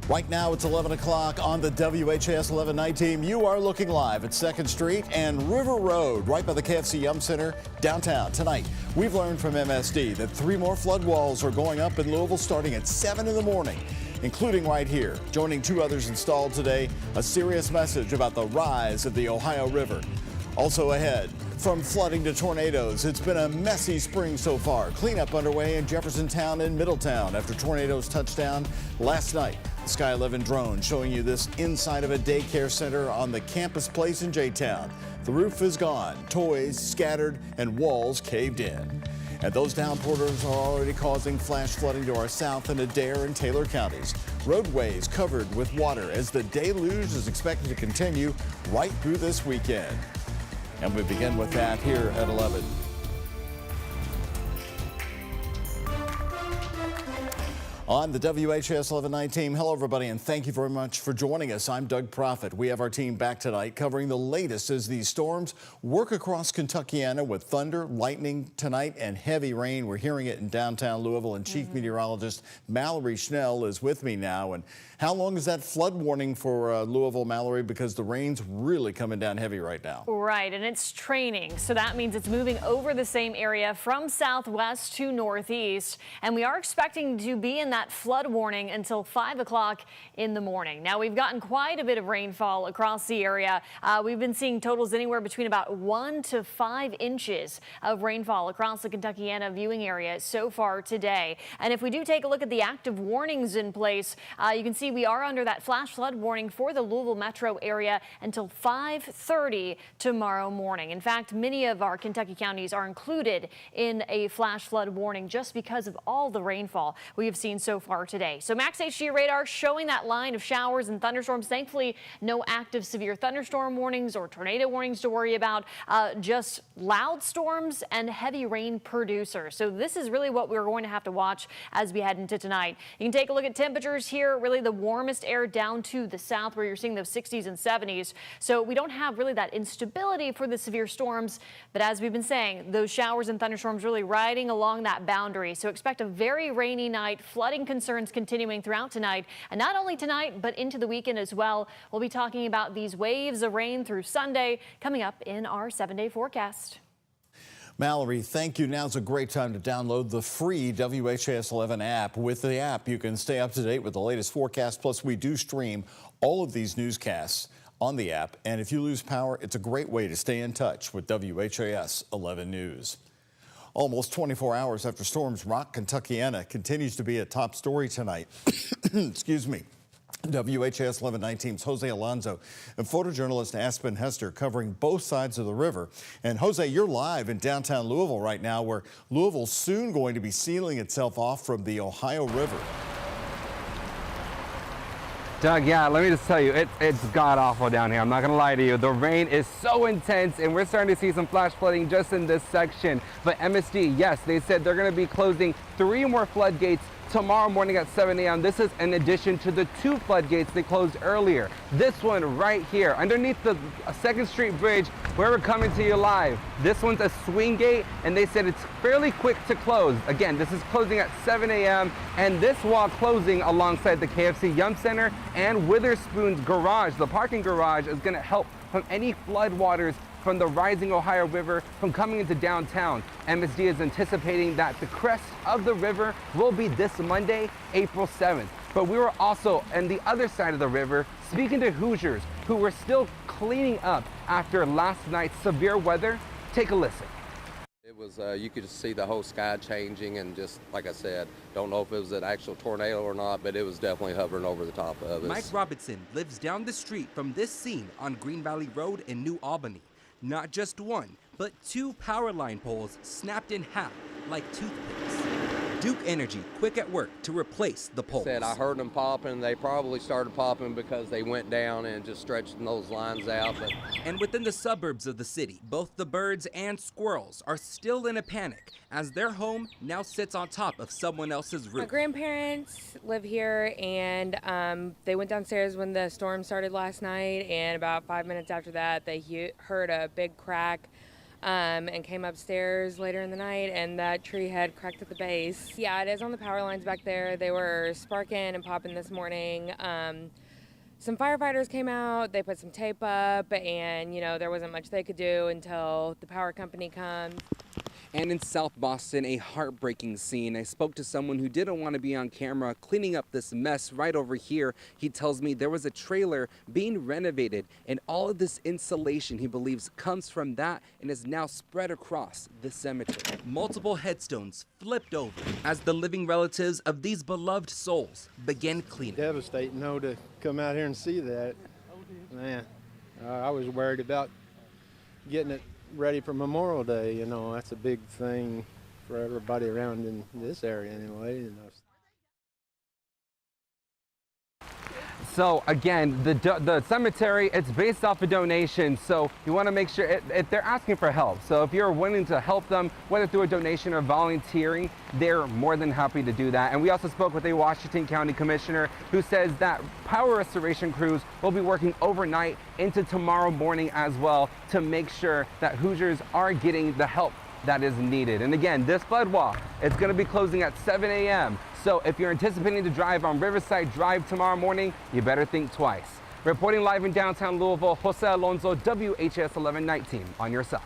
Right now it's 11 o'clock on the WHAS 11 night team. You are looking live at 2nd Street and River Road, right by the KFC Yum Center downtown. Tonight, we've learned from MSD that 3 more flood walls are going up in Louisville starting at 7 in the morning, including right here. Joining 2 others installed today, a serious message about the rise of the Ohio River. Also ahead, from flooding to tornadoes, it's been a messy spring so far. Cleanup underway in Jeffersontown and Middletown after tornadoes touched down last night. The Sky 11 drone showing you this inside of a daycare center on the campus place in J-Town. The roof is gone, toys scattered, and walls caved in. And those downpours are already causing flash flooding to our south and Adair and Taylor counties. Roadways covered with water as the deluge is expected to continue right through this weekend. And we begin with that here at 11. On the WHAS 11 night team, hello everybody, and thank you very much for joining us. I'm Doug Proffitt. We have our team back tonight covering the latest as these storms work across Kentuckiana with thunder, lightning tonight, and heavy rain. We're hearing it in downtown Louisville, and Chief Meteorologist Mallory Schnell is with me now. And how long is that flood warning for Louisville, Mallory? Because the rain's really coming down heavy right now. Right, and it's training, so that means it's moving over the same area from southwest to northeast, and we are expecting to be in that flood warning until 5 o'clock in the morning. Now, we've gotten quite a bit of rainfall across the area. We've been seeing totals anywhere between about 1 to 5 inches of rainfall across the Kentuckiana viewing area so far today. And if we do take a look at the active warnings in place, you can see we are under that flash flood warning for the Louisville metro area until 5:30 tomorrow morning. In fact, many of our Kentucky counties are included in a flash flood warning just because of all the rainfall we have seen so far today. So Max HG radar showing that line of showers and thunderstorms. Thankfully, no active severe thunderstorm warnings or tornado warnings to worry about, just loud storms and heavy rain producers. So this is really what we're going to have to watch as we head into tonight. You can take a look at temperatures here, really the warmest air down to the south where you're seeing those 60s and 70s. So we don't have really that instability for the severe storms, but as we've been saying, those showers and thunderstorms really riding along that boundary. So expect a very rainy night, flooding concerns continuing throughout tonight, and not only tonight but into the weekend as well. We'll be talking about these waves of rain through Sunday coming up in our 7-day forecast. Mallory, thank you. Now's a great time to download the free WHAS 11 app. With the app, you can stay up to date with the latest forecast. Plus, we do stream all of these newscasts on the app. And if you lose power, it's a great way to stay in touch with WHAS 11 News. Almost 24 hours after storms rock Kentuckiana continues to be a top story tonight. Excuse me. WHAS 11 night team's Jose Alonso and photojournalist Aspen Hester covering both sides of the river. And Jose, you're live in downtown Louisville right now, where Louisville's soon going to be sealing itself off from the Ohio River. Doug, yeah, let me just tell you, it's god-awful down here. I'm not going to lie to you. The rain is so intense, and we're starting to see some flash flooding just in this section. But MSD, yes, they said they're going to be closing 3 more floodgates tomorrow morning at 7 a.m. This is in addition to the 2 floodgates they closed earlier. This one right here, underneath the 2nd Street Bridge, where we're coming to you live. This one's a swing gate, and they said it's fairly quick to close. Again, this is closing at 7 a.m., and this wall closing alongside the KFC Yum Center and Witherspoon's garage. The parking garage is going to help from any floodwaters from the rising Ohio River from coming into downtown. MSD is anticipating that the crest of the river will be this Monday, April 7th. But we were also on the other side of the river speaking to Hoosiers who were still cleaning up after last night's severe weather. Take a listen. It was, you could see the whole sky changing, and just like I said, don't know if it was an actual tornado or not, but it was definitely hovering over the top of us. Mike Robinson lives down the street from this scene on Green Valley Road in New Albany. Not just 1, but 2 power line poles snapped in half like toothpicks. Duke Energy quick at work to replace the poles. I heard them popping. They probably started popping because they went down and just stretching those lines out. And within the suburbs of the city, both the birds and squirrels are still in a panic as their home now sits on top of someone else's roof. My grandparents live here, and they went downstairs when the storm started last night, and about 5 minutes after that, they heard a big crack and came upstairs later in the night, and that tree had cracked at the base. Yeah, it is on the power lines back there. They were sparking and popping this morning. Some firefighters came out, they put some tape up, and there wasn't much they could do until the power company comes. And in South Boston, a heartbreaking scene. I spoke to someone who didn't want to be on camera cleaning up this mess right over here. He tells me there was a trailer being renovated, and all of this insulation, he believes, comes from that and is now spread across the cemetery. Multiple headstones flipped over as the living relatives of these beloved souls began cleaning. Devastating, though, to come out here and see that. Man, I was worried about getting it ready for Memorial Day. That's a big thing for everybody around in this area anyway. So again, the cemetery, it's based off a donation, so you want to make sure they're asking for help. So if you're willing to help them, whether through a donation or volunteering, they're more than happy to do that. And we also spoke with a Washington County Commissioner who says that power restoration crews will be working overnight into tomorrow morning as well to make sure that Hoosiers are getting the help that is needed. And again, this flood walk, it's going to be closing at 7 a.m. So if you're anticipating to drive on Riverside Drive tomorrow morning, you better think twice. Reporting live in downtown Louisville, Jose Alonso, WHAS 11 Night Team on your side.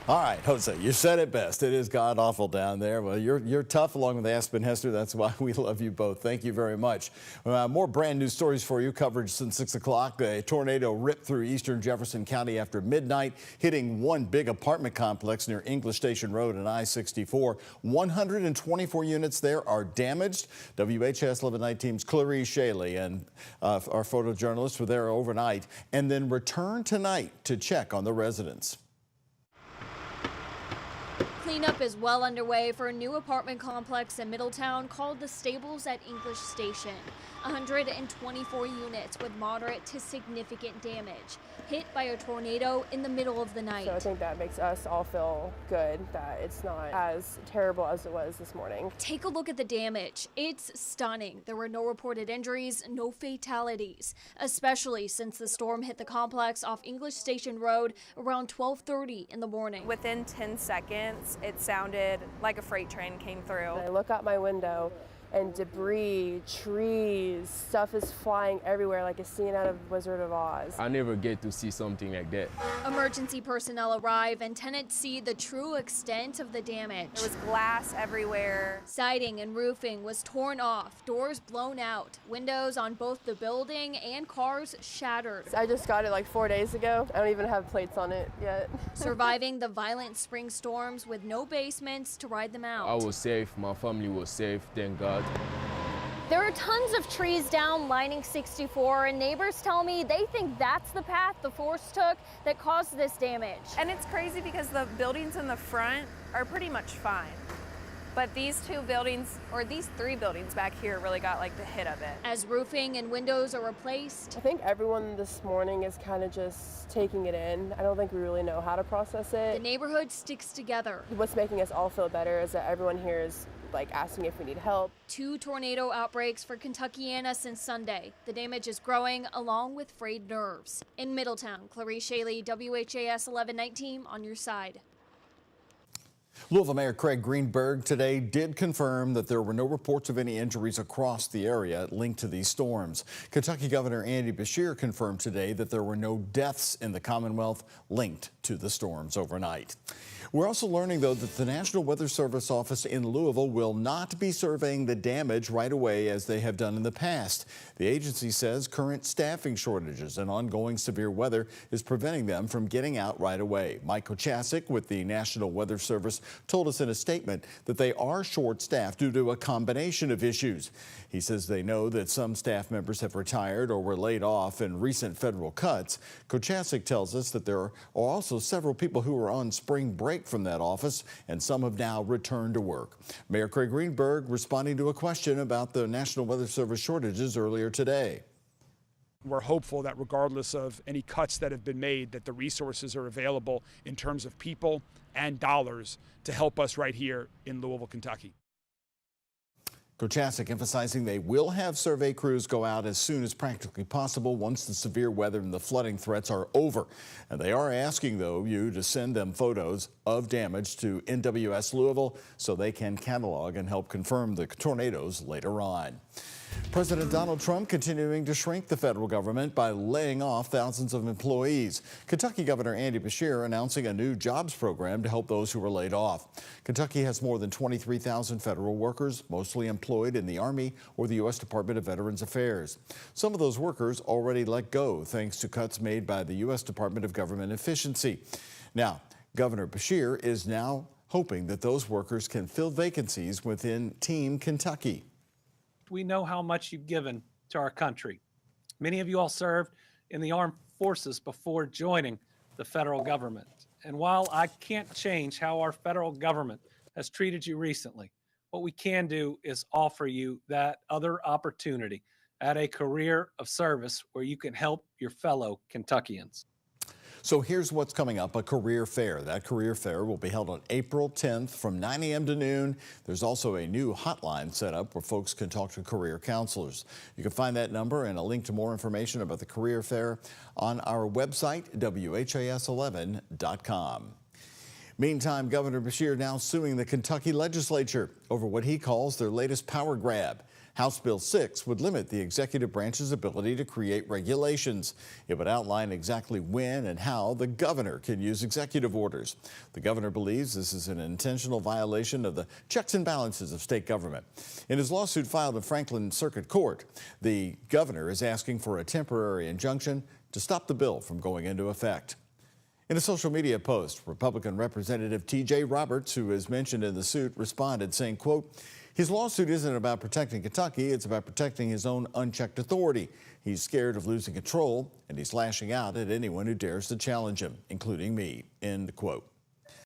All right, Jose, you said it best. It is god awful down there. Well, you're tough along with Aspen Hester. That's why we love you both. Thank you very much. More brand new stories for you. Coverage since 6 o'clock. A tornado ripped through eastern Jefferson County after midnight, hitting one big apartment complex near English Station Road and I-64. 124 units there are damaged. WHAS 11 Night Team's Clarice Shaley and our photojournalists were there overnight and then returned tonight to check on the residents. Cleanup is well underway for a new apartment complex in Middletown called the Stables at English Station. 124 units with moderate to significant damage, hit by a tornado in the middle of the night. So I think that makes us all feel good that it's not as terrible as it was this morning. Take a look at the damage. It's stunning. There were no reported injuries, no fatalities, especially since the storm hit the complex off English Station Road around 12:30 in the morning. Within 10 seconds, it sounded like a freight train came through. I look out my window and debris, trees, stuff is flying everywhere like a scene out of Wizard of Oz. I never get to see something like that. Emergency personnel arrive and tenants see the true extent of the damage. There was glass everywhere. Siding and roofing was torn off, doors blown out, windows on both the building and cars shattered. I just got it like 4 days ago. I don't even have plates on it yet. Surviving the violent spring storms with no basements to ride them out. I was safe, my family was safe, thank God. There are tons of trees down lining 64, and neighbors tell me they think that's the path the force took that caused this damage. And it's crazy because the buildings in the front are pretty much fine. But these two buildings, or these three buildings back here, really got like the hit of it. As roofing and windows are replaced, I think everyone this morning is kind of just taking it in. I don't think we really know how to process it. the neighborhood sticks together. What's making us all feel better is that everyone here is like asking if we need help. 2 tornado outbreaks for Kentuckiana since Sunday. The damage is growing along with frayed nerves. In Middletown, Clarice Shaley, WHAS 11 Night Team on your side. Louisville Mayor Craig Greenberg today did confirm that there were no reports of any injuries across the area linked to these storms. Kentucky Governor Andy Beshear confirmed today that there were no deaths in the Commonwealth linked to the storms overnight. We're also learning, though, that the National Weather Service office in Louisville will not be surveying the damage right away as they have done in the past. The agency says current staffing shortages and ongoing severe weather is preventing them from getting out right away. Mike Kochasik with the National Weather Service told us in a statement that they are short-staffed due to a combination of issues. He says they know that some staff members have retired or were laid off in recent federal cuts. Kochasik tells us that there are also several people who are on spring break from that office, and some have now returned to work. Mayor Craig Greenberg responding to a question about the National Weather Service shortages earlier today. We're hopeful that regardless of any cuts that have been made, that the resources are available in terms of people and dollars to help us right here in Louisville, Kentucky. Kochasik emphasizing they will have survey crews go out as soon as practically possible once the severe weather and the flooding threats are over. And they are asking, though, you to send them photos of damage to NWS Louisville so they can catalog and help confirm the tornadoes later on. President Donald Trump continuing to shrink the federal government by laying off thousands of employees. Kentucky Governor Andy Beshear announcing a new jobs program to help those who were laid off. Kentucky has more than 23,000 federal workers, mostly employed in the Army or the U.S. Department of Veterans Affairs. Some of those workers already let go thanks to cuts made by the U.S. Department of Government Efficiency. Now, Governor Beshear is now hoping that those workers can fill vacancies within Team Kentucky. We know how much you've given to our country. Many of you all served in the armed forces before joining the federal government. And while I can't change how our federal government has treated you recently, what we can do is offer you that other opportunity at a career of service where you can help your fellow Kentuckians. So here's what's coming up, a career fair. That career fair will be held on April 10th from 9 a.m. to noon. There's also a new hotline set up where folks can talk to career counselors. You can find that number and a link to more information about the career fair on our website, WHAS11.com. Meantime, Governor Beshear now suing the Kentucky legislature over what he calls their latest power grab. House Bill 6 would limit the executive branch's ability to create regulations. It would outline exactly when and how the governor can use executive orders. The governor believes this is an intentional violation of the checks and balances of state government. In his lawsuit filed in Franklin Circuit Court, the governor is asking for a temporary injunction to stop the bill from going into effect. In a social media post, Republican Representative T.J. Roberts, who is mentioned in the suit, responded saying, quote, his lawsuit isn't about protecting Kentucky, it's about protecting his own unchecked authority. He's scared of losing control, and he's lashing out at anyone who dares to challenge him, including me, end quote.